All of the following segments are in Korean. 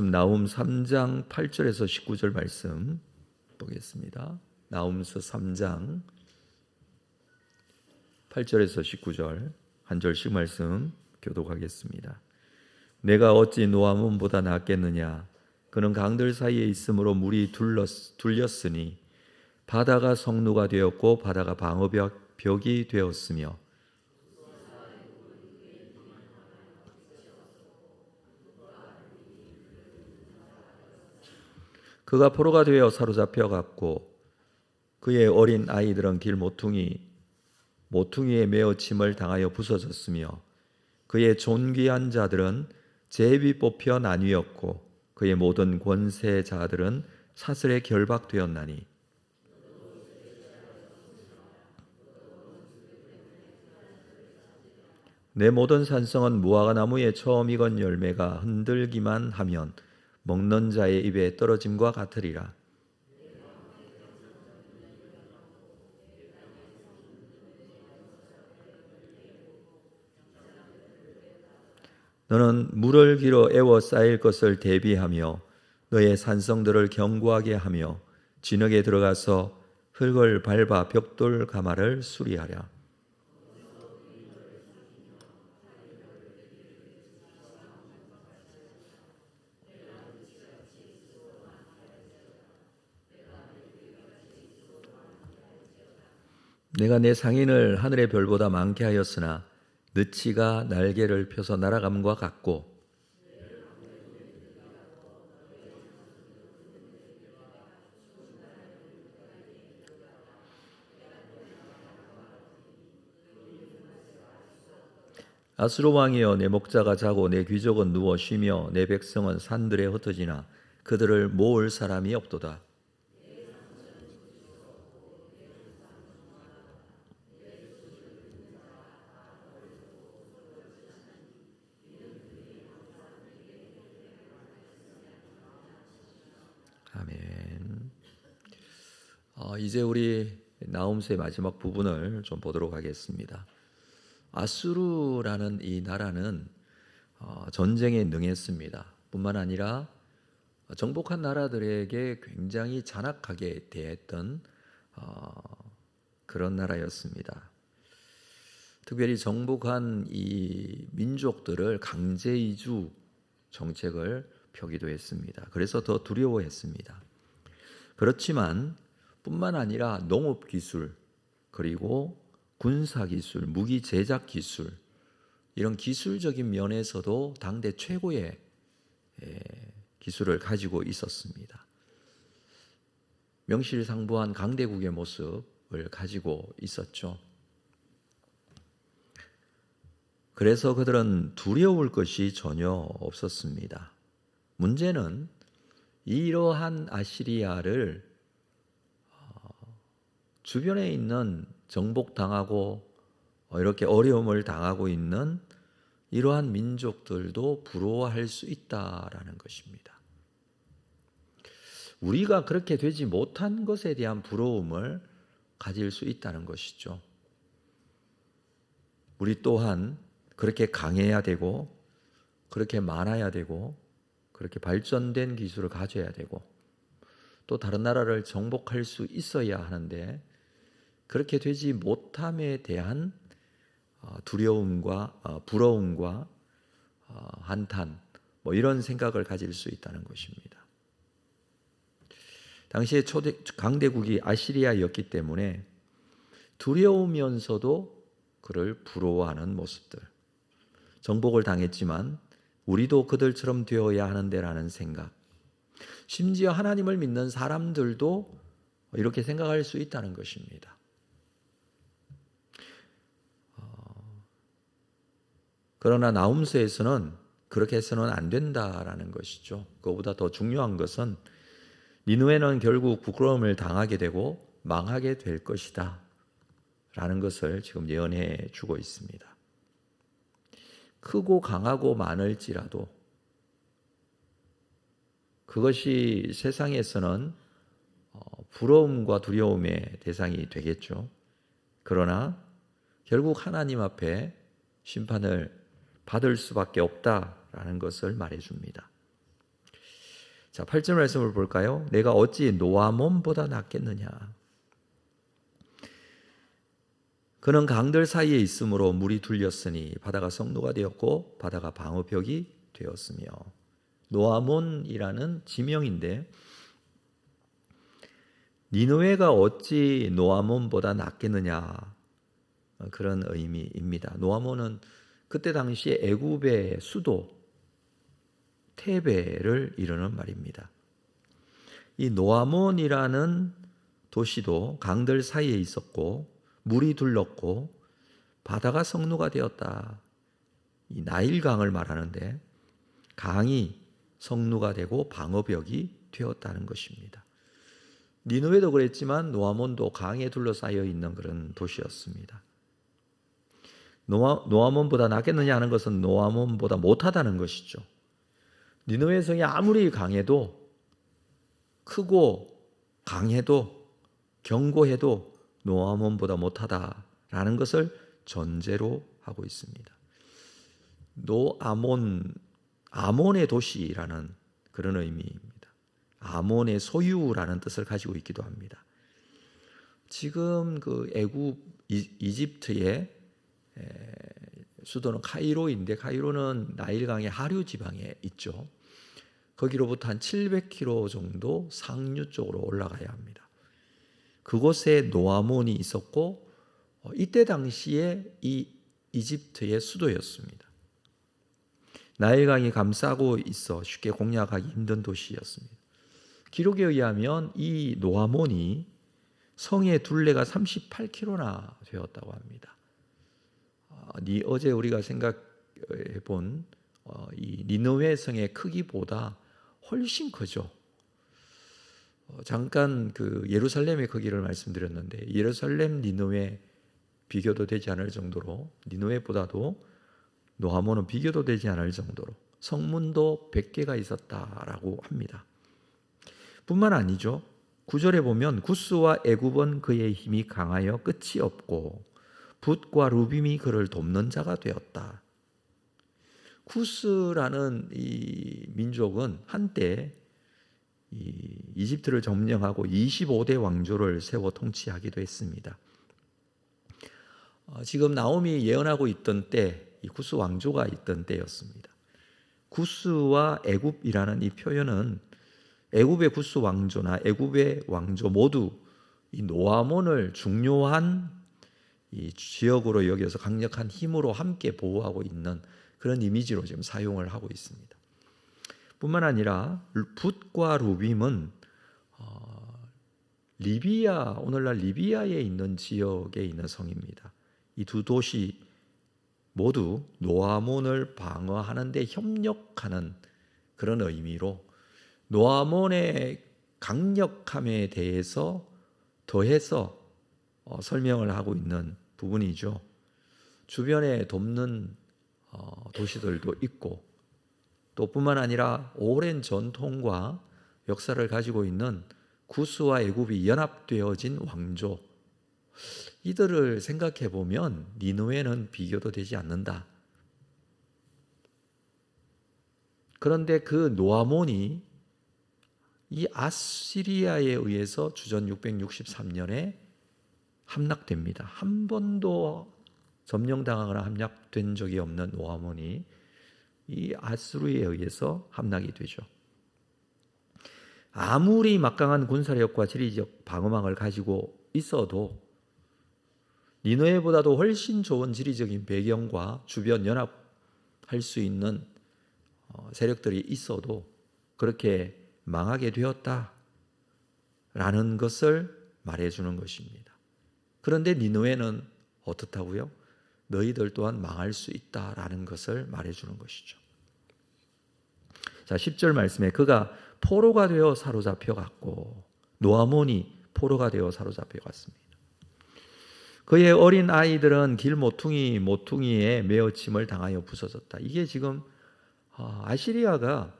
나훔 3장 8절에서 19절 말씀 보겠습니다. 나훔서 3장 8절에서 19절 한 절씩 말씀 교독하겠습니다. 내가 어찌 노아몬보다 낫겠느냐? 그는 강들 사이에 있으므로 물이 둘렸으니 바다가 성루가 되었고 바다가 방어벽이 되었으며 그가 포로가 되어 사로잡혀 갔고 그의 어린 아이들은 길 모퉁이에 매어 침을 당하여 부서졌으며 그의 존귀한 자들은 제비 뽑혀 나뉘었고 그의 모든 권세자들은 사슬에 결박되었나니 내 모든 산성은 무화과 나무에 처음 익은 열매가 흔들기만 하면 먹는 자의 입에 떨어짐과 같으리라. 너는 물을 길어 애워 쌓일 것을 대비하며 너의 산성들을 견고하게 하며 진흙에 들어가서 흙을 밟아 벽돌 가마를 수리하랴. 내가 내 상인을 하늘의 별보다 많게 하였으나 느치가 날개를 펴서 날아감과 같고 아수르 왕이여 내 목자가 자고 내 귀족은 누워 쉬며 내 백성은 산들에 흩어지나 그들을 모을 사람이 없도다. 아멘. 이제 우리 나훔서의 마지막 부분을 좀 보도록 하겠습니다. 아수르라는 이 나라는 전쟁에 능했습니다. 뿐만 아니라 정복한 나라들에게 굉장히 잔악하게 대했던 그런 나라였습니다. 특별히 정복한 이 민족들을 강제 이주 정책을 펴기도 했습니다. 그래서 더 두려워했습니다. 그렇지만 뿐만 아니라 농업 기술 그리고 군사 기술, 무기 제작 기술 이런 기술적인 면에서도 당대 최고의 기술을 가지고 있었습니다. 명실상부한 강대국의 모습을 가지고 있었죠. 그래서 그들은 두려울 것이 전혀 없었습니다. 문제는 이러한 아시리아를 주변에 있는 정복당하고 이렇게 어려움을 당하고 있는 이러한 민족들도 부러워할 수 있다라는 것입니다. 우리가 그렇게 되지 못한 것에 대한 부러움을 가질 수 있다는 것이죠. 우리 또한 그렇게 강해야 되고 그렇게 많아야 되고 그렇게 발전된 기술을 가져야 되고 또 다른 나라를 정복할 수 있어야 하는데 그렇게 되지 못함에 대한 두려움과 부러움과 한탄 이런 생각을 가질 수 있다는 것입니다. 당시에 강대국이 아시리아였기 때문에 두려우면서도 그를 부러워하는 모습들. 정복을 당했지만 우리도 그들처럼 되어야 하는데라는 생각. 심지어 하나님을 믿는 사람들도 이렇게 생각할 수 있다는 것입니다. 그러나 나훔서에서는 그렇게 해서는 안 된다라는 것이죠. 그것보다 더 중요한 것은 니느웨는 결국 부끄러움을 당하게 되고 망하게 될 것이다 라는 것을 지금 예언해 주고 있습니다. 크고 강하고 많을지라도 그것이 세상에서는 부러움과 두려움의 대상이 되겠죠. 그러나 결국 하나님 앞에 심판을 받을 수밖에 없다라는 것을 말해줍니다. 자, 8절 말씀을 볼까요? 내가 어찌 노아몬보다 낫겠느냐. 그는 강들 사이에 있으므로 물이 둘렸으니 바다가 성로가 되었고 바다가 방어벽이 되었으며. 노아몬이라는 지명인데 니느웨가 어찌 노아몬보다 낫겠느냐, 그런 의미입니다. 노아몬은 그때 당시에 애굽의 수도 테베를 이루는 말입니다. 이 노아몬이라는 도시도 강들 사이에 있었고 물이 둘렀고 바다가 성루가 되었다. 이 나일강을 말하는데 강이 성루가 되고 방어벽이 되었다는 것입니다. 니느웨도 그랬지만 노아몬도 강에 둘러싸여 있는 그런 도시였습니다. 노아몬보다 낫겠느냐 하는 것은 노아몬보다 못하다는 것이죠. 니느웨 성이 아무리 강해도, 크고 강해도, 견고해도 노아몬보다 못하다라는 것을 전제로 하고 있습니다. 아몬의 도시라는 그런 의미입니다. 아몬의 소유라는 뜻을 가지고 있기도 합니다. 지금 그 이집트의 수도는 카이로인데, 카이로는 나일강의 하류 지방에 있죠. 거기로부터 한 700km 정도 상류 쪽으로 올라가야 합니다. 그곳에 노아몬이 있었고 이때 당시에 이 이집트의 수도였습니다. 나일강이 감싸고 있어 쉽게 공략하기 힘든 도시였습니다. 기록에 의하면 이 노아몬이 성의 둘레가 38km나 되었다고 합니다. 어제 우리가 생각해 본 이 니느웨 성의 크기보다 훨씬 크죠. 잠깐 그 예루살렘의 크기를 말씀드렸는데 예루살렘 니느웨 비교도 되지 않을 정도로, 니느웨보다도 노아몬은 비교도 되지 않을 정도로 성문도 100개가 있었다라고 합니다. 뿐만 아니죠. 9절에 보면 구스와 애굽은 그의 힘이 강하여 끝이 없고 붓과 루빔이 그를 돕는 자가 되었다. 구스라는 이 민족은 한때 이 이집트를 점령하고 25대 왕조를 세워 통치하기도 했습니다. 지금 나홈이 예언하고 있던 때, 이 구스 왕조가 있던 때였습니다. 구스와 애굽이라는 이 표현은 애굽의 구스 왕조나 애굽의 왕조 모두 이 노아몬을 중요한 이 지역으로 여겨서 강력한 힘으로 함께 보호하고 있는 그런 이미지로 지금 사용을 하고 있습니다. 뿐만 아니라 붓과 루빔은 리비아, 오늘날 리비아에 있는 지역에 있는 성입니다. 이 두 도시 모두 노아몬을 방어하는 데 협력하는 그런 의미로 노아몬의 강력함에 대해서 더해서 설명을 하고 있는 부분이죠. 주변에 돕는 도시들도 있고 또 뿐만 아니라 오랜 전통과 역사를 가지고 있는 구스와 애굽이 연합되어진 왕조, 이들을 생각해 보면 니느웨는 비교도 되지 않는다. 그런데 그 노아몬이 이 아시리아에 의해서 주전 663년에 함락됩니다. 한 번도 점령당하거나 함락된 적이 없는 노아몬이 이 아수르에 의해서 함락이 되죠. 아무리 막강한 군사력과 지리적 방어망을 가지고 있어도 니느웨보다도 훨씬 좋은 지리적인 배경과 주변 연합할 수 있는 세력들이 있어도 그렇게 망하게 되었다라는 것을 말해주는 것입니다. 그런데 니느웨는 어떻다고요? 너희들 또한 망할 수 있다라는 것을 말해주는 것이죠. 자, 10절 말씀에 그가 포로가 되어 사로잡혀 갔고, 노아몬이 포로가 되어 사로잡혀 갔습니다. 그의 어린 아이들은 길 모퉁이에 메어침을 당하여 부서졌다. 이게 지금 아시리아가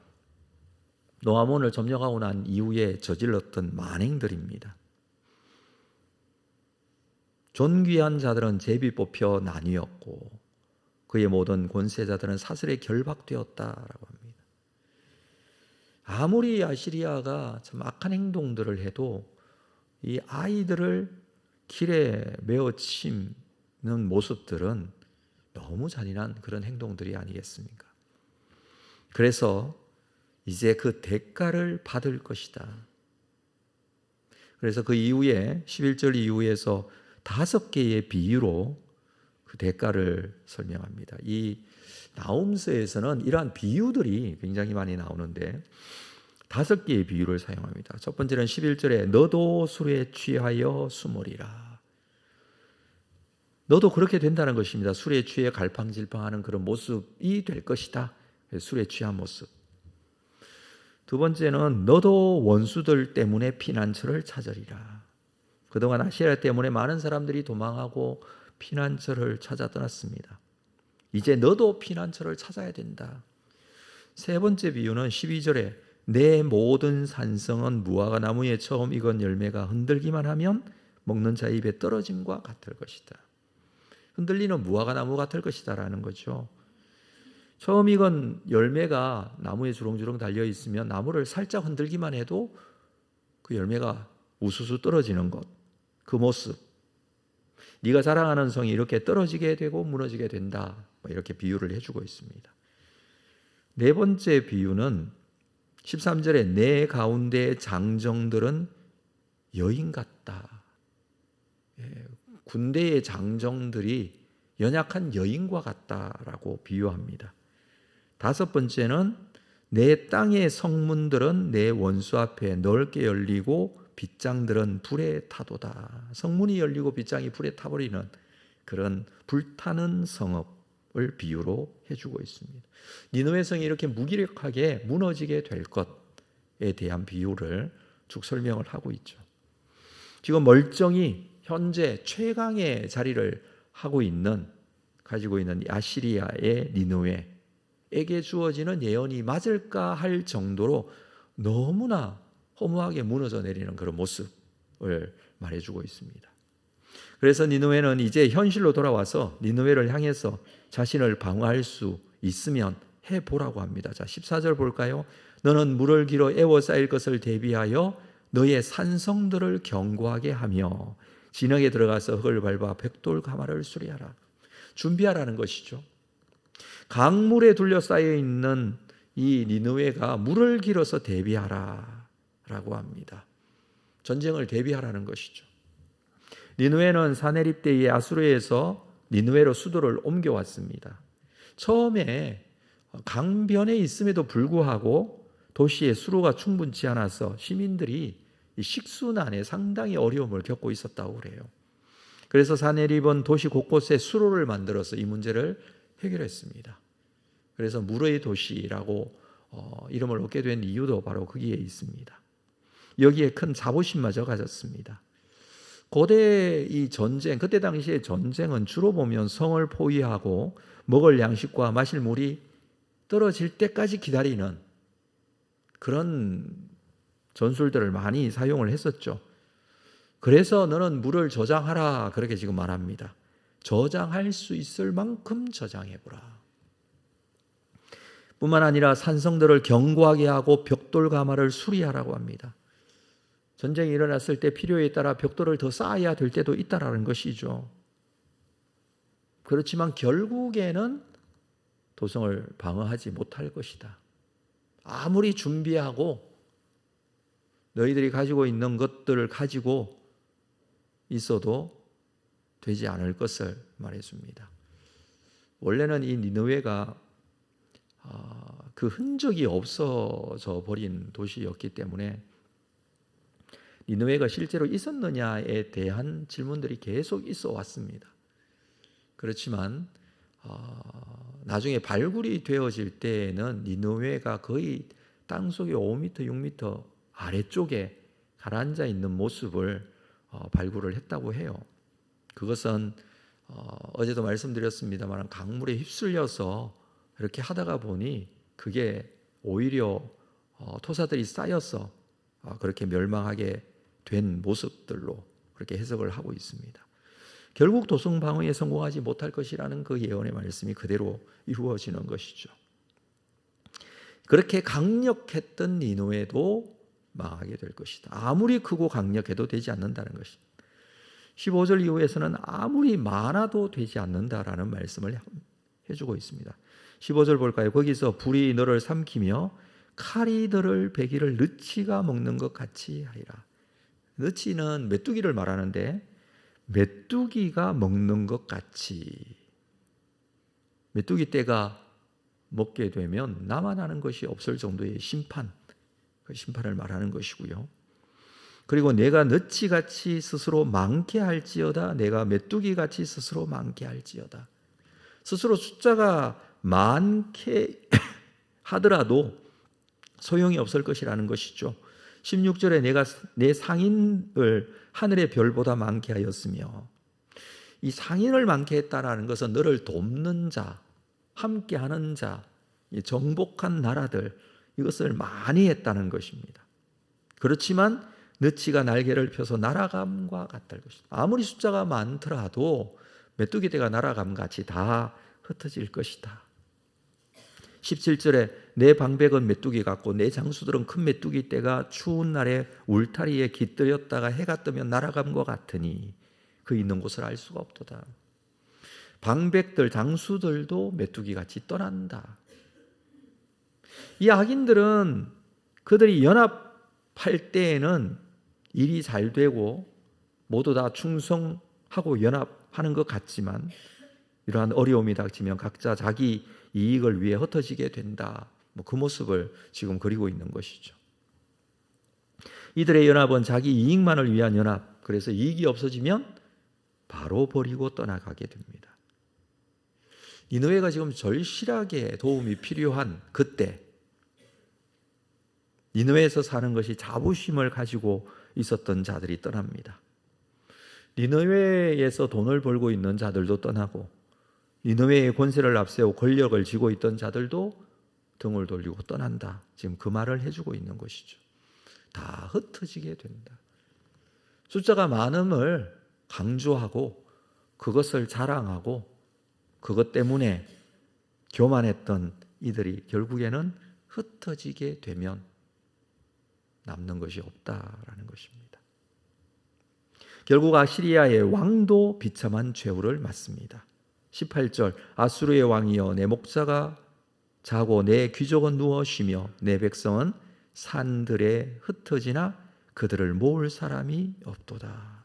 노아몬을 점령하고 난 이후에 저질렀던 만행들입니다. 존귀한 자들은 제비 뽑혀 나뉘었고 그의 모든 권세자들은 사슬에 결박되었다라고 합니다. 아무리 아시리아가 참 악한 행동들을 해도 이 아이들을 길에 메어 치는 모습들은 너무 잔인한 그런 행동들이 아니겠습니까? 그래서 이제 그 대가를 받을 것이다. 그래서 그 이후에 11절 이후에서 5개의 비유로 그 대가를 설명합니다. 이 나홈서에서는 이러한 비유들이 굉장히 많이 나오는데 5개의 비유를 사용합니다. 첫 번째는 11절에 너도 술에 취하여 숨으리라. 너도 그렇게 된다는 것입니다. 술에 취해 갈팡질팡하는 그런 모습이 될 것이다. 술에 취한 모습. 두 번째는 너도 원수들 때문에 피난처를 찾으리라. 그동안 아시리아 때문에 많은 사람들이 도망하고 피난처를 찾아 떠났습니다. 이제 너도 피난처를 찾아야 된다. 세 번째 비유는 12절에 내 모든 산성은 무화과 나무에 처음 익은 열매가 흔들기만 하면 먹는 자 입에 떨어짐과 같을 것이다. 흔들리는 무화과 나무 같을 것이다 라는 거죠. 처음 익은 열매가 나무에 주렁주렁 달려 있으면 나무를 살짝 흔들기만 해도 그 열매가 우수수 떨어지는 것, 그 모습, 네가 자랑하는 성이 이렇게 떨어지게 되고 무너지게 된다, 이렇게 비유를 해주고 있습니다. 네 번째 비유는 13절에 내 가운데 장정들은 여인 같다. 군대의 장정들이 연약한 여인과 같다라고 비유합니다. 5번째는 내 땅의 성문들은 내 원수 앞에 넓게 열리고 빗장들은 불에 타도다. 성문이 열리고 빗장이 불에 타버리는 그런 불타는 성읍을 비유로 해주고 있습니다. 니느웨 성이 이렇게 무기력하게 무너지게 될 것에 대한 비유를 쭉 설명을 하고 있죠. 지금 멀쩡히 현재 최강의 자리를 가지고 있는 아시리아의 니느웨에게 주어지는 예언이 맞을까 할 정도로 너무나 허무하게 무너져 내리는 그런 모습을 말해주고 있습니다. 그래서 니느웨는 이제 현실로 돌아와서 니느웨를 향해서 자신을 방어할 수 있으면 해보라고 합니다. 자, 14절 볼까요? 너는 물을 길어 에워싸일 것을 대비하여 너의 산성들을 견고하게 하며 진흙에 들어가서 흙을 밟아 벽돌 가마를 수리하라. 준비하라는 것이죠. 강물에 둘러싸여 있는 이 니느웨가 물을 길어서 대비하라 라고 합니다. 전쟁을 대비하라는 것이죠. 니느웨는 사내립 때에 아수르에서 니느웨로 수도를 옮겨왔습니다. 처음에 강변에 있음에도 불구하고 도시에 수로가 충분치 않아서 시민들이 식수난에 상당히 어려움을 겪고 있었다고 그래요. 그래서 사내립은 도시 곳곳에 수로를 만들어서 이 문제를 해결했습니다. 그래서 물의 도시라고 이름을 얻게 된 이유도 바로 거기에 있습니다. 여기에 큰 자부심마저 가졌습니다. 고대 이 전쟁, 그때 당시의 전쟁은 주로 보면 성을 포위하고 먹을 양식과 마실 물이 떨어질 때까지 기다리는 그런 전술들을 많이 사용을 했었죠. 그래서 너는 물을 저장하라 그렇게 지금 말합니다. 저장할 수 있을 만큼 저장해보라. 뿐만 아니라 산성들을 견고하게 하고 벽돌 가마를 수리하라고 합니다. 전쟁이 일어났을 때 필요에 따라 벽돌을 더 쌓아야 될 때도 있다라는 것이죠. 그렇지만 결국에는 도성을 방어하지 못할 것이다. 아무리 준비하고 너희들이 가지고 있는 것들을 가지고 있어도 되지 않을 것을 말해줍니다. 원래는 이 니느웨가 그 흔적이 없어져 버린 도시였기 때문에 니느웨가 실제로 있었느냐에 대한 질문들이 계속 있어 왔습니다. 그렇지만 나중에 발굴이 되어질 때에는 니느웨가 거의 땅속에 5m, 6m 아래쪽에 가라앉아 있는 모습을 발굴을 했다고 해요. 그것은 어제도 말씀드렸습니다만 강물에 휩쓸려서 이렇게 하다가 보니 그게 오히려 토사들이 쌓여서 그렇게 멸망하게 된 모습들로 그렇게 해석을 하고 있습니다. 결국 도성 방어에 성공하지 못할 것이라는 그 예언의 말씀이 그대로 이루어지는 것이죠. 그렇게 강력했던 니느웨도 망하게 될 것이다. 아무리 크고 강력해도 되지 않는다는 것입니다. 15절 이후에서는 아무리 많아도 되지 않는다라는 말씀을 해주고 있습니다. 15절 볼까요? 거기서 불이 너를 삼키며 칼이 너를 베기를 느치가 먹는 것 같이 하리라. 느치는 메뚜기를 말하는데 메뚜기가 먹는 것 같이, 메뚜기 떼가 먹게 되면 남아나는 것이 없을 정도의 심판, 그 심판을 말하는 것이고요. 그리고 내가 너치같이 스스로 많게 할지어다. 내가 메뚜기같이 스스로 많게 할지어다. 스스로 숫자가 많게 하더라도 소용이 없을 것이라는 것이죠. 16절에 내가 내 상인을 하늘의 별보다 많게 하였으며, 이 상인을 많게 했다라는 것은 너를 돕는 자, 함께하는 자, 정복한 나라들, 이것을 많이 했다는 것입니다. 그렇지만 너치가 날개를 펴서 날아감과 같을 것이다. 아무리 숫자가 많더라도 메뚜기 떼가 날아감 같이 다 흩어질 것이다. 17절에 내 방백은 메뚜기 같고 내 장수들은 큰 메뚜기 떼가 추운 날에 울타리에 깃들였다가 해가 뜨면 날아감과 같으니 그 있는 곳을 알 수가 없도다. 방백들, 장수들도 메뚜기같이 떠난다. 이 악인들은 그들이 연합할 때에는 일이 잘 되고 모두 다 충성하고 연합하는 것 같지만 이러한 어려움이 닥치면 각자 자기 이익을 위해 흩어지게 된다. 그 모습을 지금 그리고 있는 것이죠. 이들의 연합은 자기 이익만을 위한 연합, 그래서 이익이 없어지면 바로 버리고 떠나가게 됩니다. 니느웨가 지금 절실하게 도움이 필요한 그때 니느웨에서 사는 것이 자부심을 가지고 있었던 자들이 떠납니다. 니느웨에서 돈을 벌고 있는 자들도 떠나고 니느웨의 권세를 앞세워 권력을 쥐고 있던 자들도 등을 돌리고 떠난다. 지금 그 말을 해주고 있는 것이죠. 다 흩어지게 된다. 숫자가 많음을 강조하고 그것을 자랑하고 그것 때문에 교만했던 이들이 결국에는 흩어지게 되면 남는 것이 없다라는 것입니다. 결국 아시리아의 왕도 비참한 최후를 맞습니다. 18절 아수르의 왕이여 내 목자가 자고 내 귀족은 누워 쉬며 내 백성은 산들에 흩어지나 그들을 모을 사람이 없도다.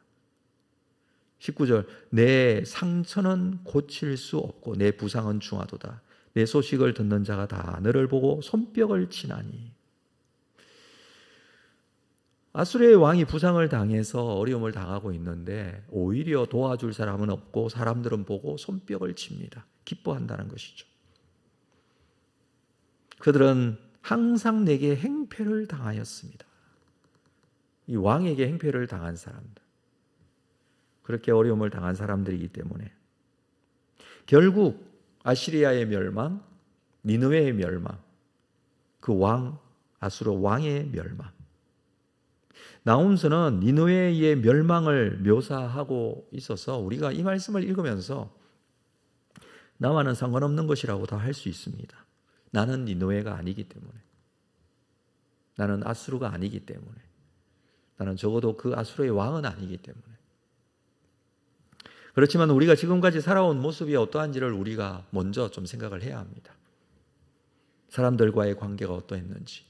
19절 내 상처는 고칠 수 없고 내 부상은 중하도다. 내 소식을 듣는 자가 다 너를 보고 손뼉을 치나니. 아수르의 왕이 부상을 당해서 어려움을 당하고 있는데 오히려 도와줄 사람은 없고 사람들은 보고 손뼉을 칩니다. 기뻐한다는 것이죠. 그들은 항상 내게 행패를 당하였습니다. 이 왕에게 행패를 당한 사람들, 그렇게 어려움을 당한 사람들이기 때문에 결국 아시리아의 멸망, 니느웨의 멸망, 그 왕, 아수르 왕의 멸망. 나훔서는 니느웨의 멸망을 묘사하고 있어서 우리가 이 말씀을 읽으면서 나와는 상관없는 것이라고 다 할 수 있습니다. 나는 니느웨가 아니기 때문에, 나는 아수르가 아니기 때문에, 나는 적어도 그 아수르의 왕은 아니기 때문에. 그렇지만 우리가 지금까지 살아온 모습이 어떠한지를 우리가 먼저 좀 생각을 해야 합니다. 사람들과의 관계가 어떠했는지.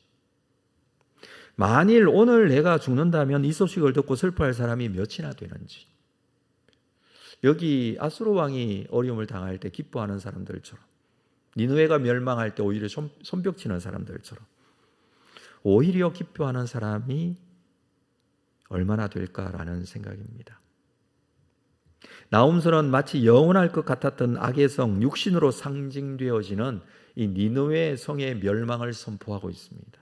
만일 오늘 내가 죽는다면 이 소식을 듣고 슬퍼할 사람이 몇이나 되는지. 여기 아수르 왕이 어려움을 당할 때 기뻐하는 사람들처럼, 니느웨가 멸망할 때 오히려 손뼉치는 사람들처럼 오히려 기뻐하는 사람이 얼마나 될까라는 생각입니다. 나훔서는 마치 영원할 것 같았던 악의 성, 육신으로 상징되어지는 이 니느웨 성의 멸망을 선포하고 있습니다.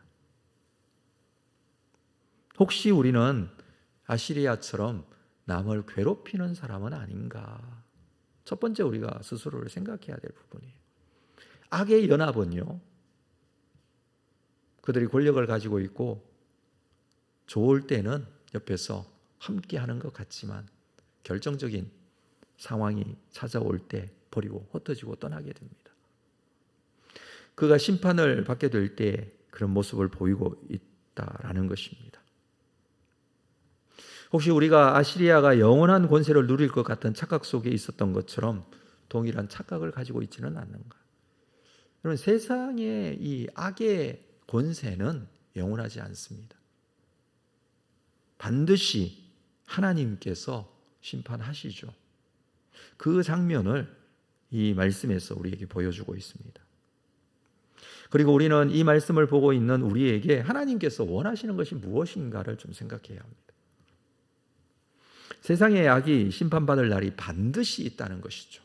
혹시 우리는 아시리아처럼 남을 괴롭히는 사람은 아닌가? 첫 번째 우리가 스스로를 생각해야 될 부분이에요. 악의 연합은요, 그들이 권력을 가지고 있고 좋을 때는 옆에서 함께하는 것 같지만 결정적인 상황이 찾아올 때 버리고 흩어지고 떠나게 됩니다. 그가 심판을 받게 될 때 그런 모습을 보이고 있다라는 것입니다. 혹시 우리가 아시리아가 영원한 권세를 누릴 것 같은 착각 속에 있었던 것처럼 동일한 착각을 가지고 있지는 않는가? 여러분, 세상의 이 악의 권세는 영원하지 않습니다. 반드시 하나님께서 심판하시죠. 그 장면을 이 말씀에서 우리에게 보여주고 있습니다. 그리고 우리는 이 말씀을 보고 있는 우리에게 하나님께서 원하시는 것이 무엇인가를 좀 생각해야 합니다. 세상의 악이 심판받을 날이 반드시 있다는 것이죠.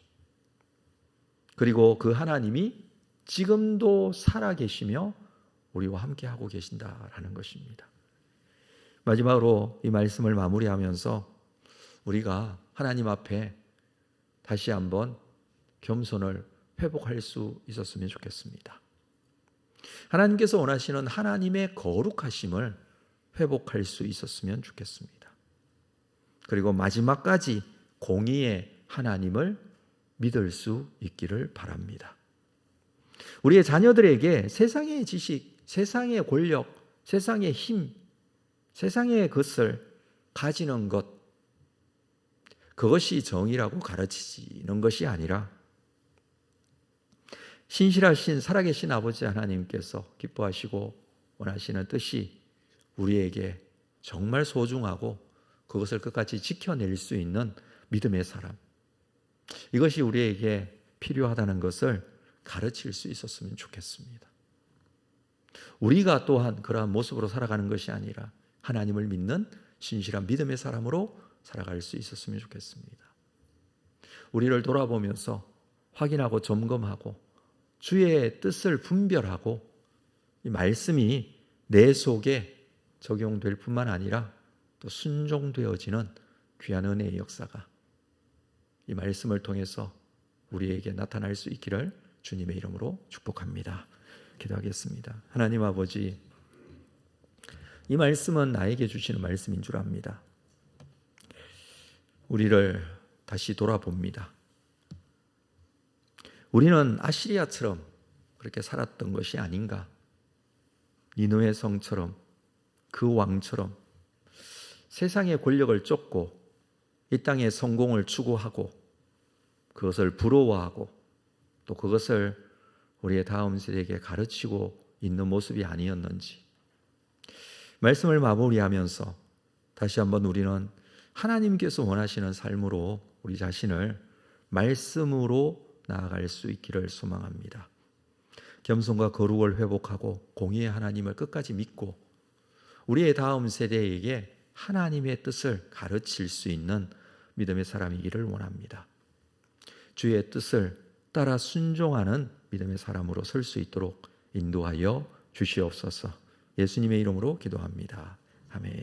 그리고 그 하나님이 지금도 살아계시며 우리와 함께하고 계신다라는 것입니다. 마지막으로 이 말씀을 마무리하면서 우리가 하나님 앞에 다시 한번 겸손을 회복할 수 있었으면 좋겠습니다. 하나님께서 원하시는 하나님의 거룩하심을 회복할 수 있었으면 좋겠습니다. 그리고 마지막까지 공의의 하나님을 믿을 수 있기를 바랍니다. 우리의 자녀들에게 세상의 지식, 세상의 권력, 세상의 힘, 세상의 것을 가지는 것, 그것이 정의라고 가르치는 것이 아니라 신실하신 살아계신 아버지 하나님께서 기뻐하시고 원하시는 뜻이 우리에게 정말 소중하고 그것을 끝까지 지켜낼 수 있는 믿음의 사람, 이것이 우리에게 필요하다는 것을 가르칠 수 있었으면 좋겠습니다. 우리가 또한 그러한 모습으로 살아가는 것이 아니라 하나님을 믿는 신실한 믿음의 사람으로 살아갈 수 있었으면 좋겠습니다. 우리를 돌아보면서 확인하고 점검하고 주의 뜻을 분별하고 이 말씀이 내 속에 적용될 뿐만 아니라 또 순종되어지는 귀한 은혜의 역사가 이 말씀을 통해서 우리에게 나타날 수 있기를 주님의 이름으로 축복합니다. 기도하겠습니다. 하나님 아버지, 이 말씀은 나에게 주시는 말씀인 줄 압니다. 우리를 다시 돌아봅니다. 우리는 아시리아처럼 그렇게 살았던 것이 아닌가? 니느웨 성처럼, 그 왕처럼 세상의 권력을 쫓고 이 땅의 성공을 추구하고 그것을 부러워하고 또 그것을 우리의 다음 세대에게 가르치고 있는 모습이 아니었는지, 말씀을 마무리하면서 다시 한번 우리는 하나님께서 원하시는 삶으로 우리 자신을 말씀으로 나아갈 수 있기를 소망합니다. 겸손과 거룩을 회복하고 공의의 하나님을 끝까지 믿고 우리의 다음 세대에게 하나님의 뜻을 가르칠 수 있는 믿음의 사람이기를 원합니다. 주의 뜻을 따라 순종하는 믿음의 사람으로 설 수 있도록 인도하여 주시옵소서. 예수님의 이름으로 기도합니다. 아멘.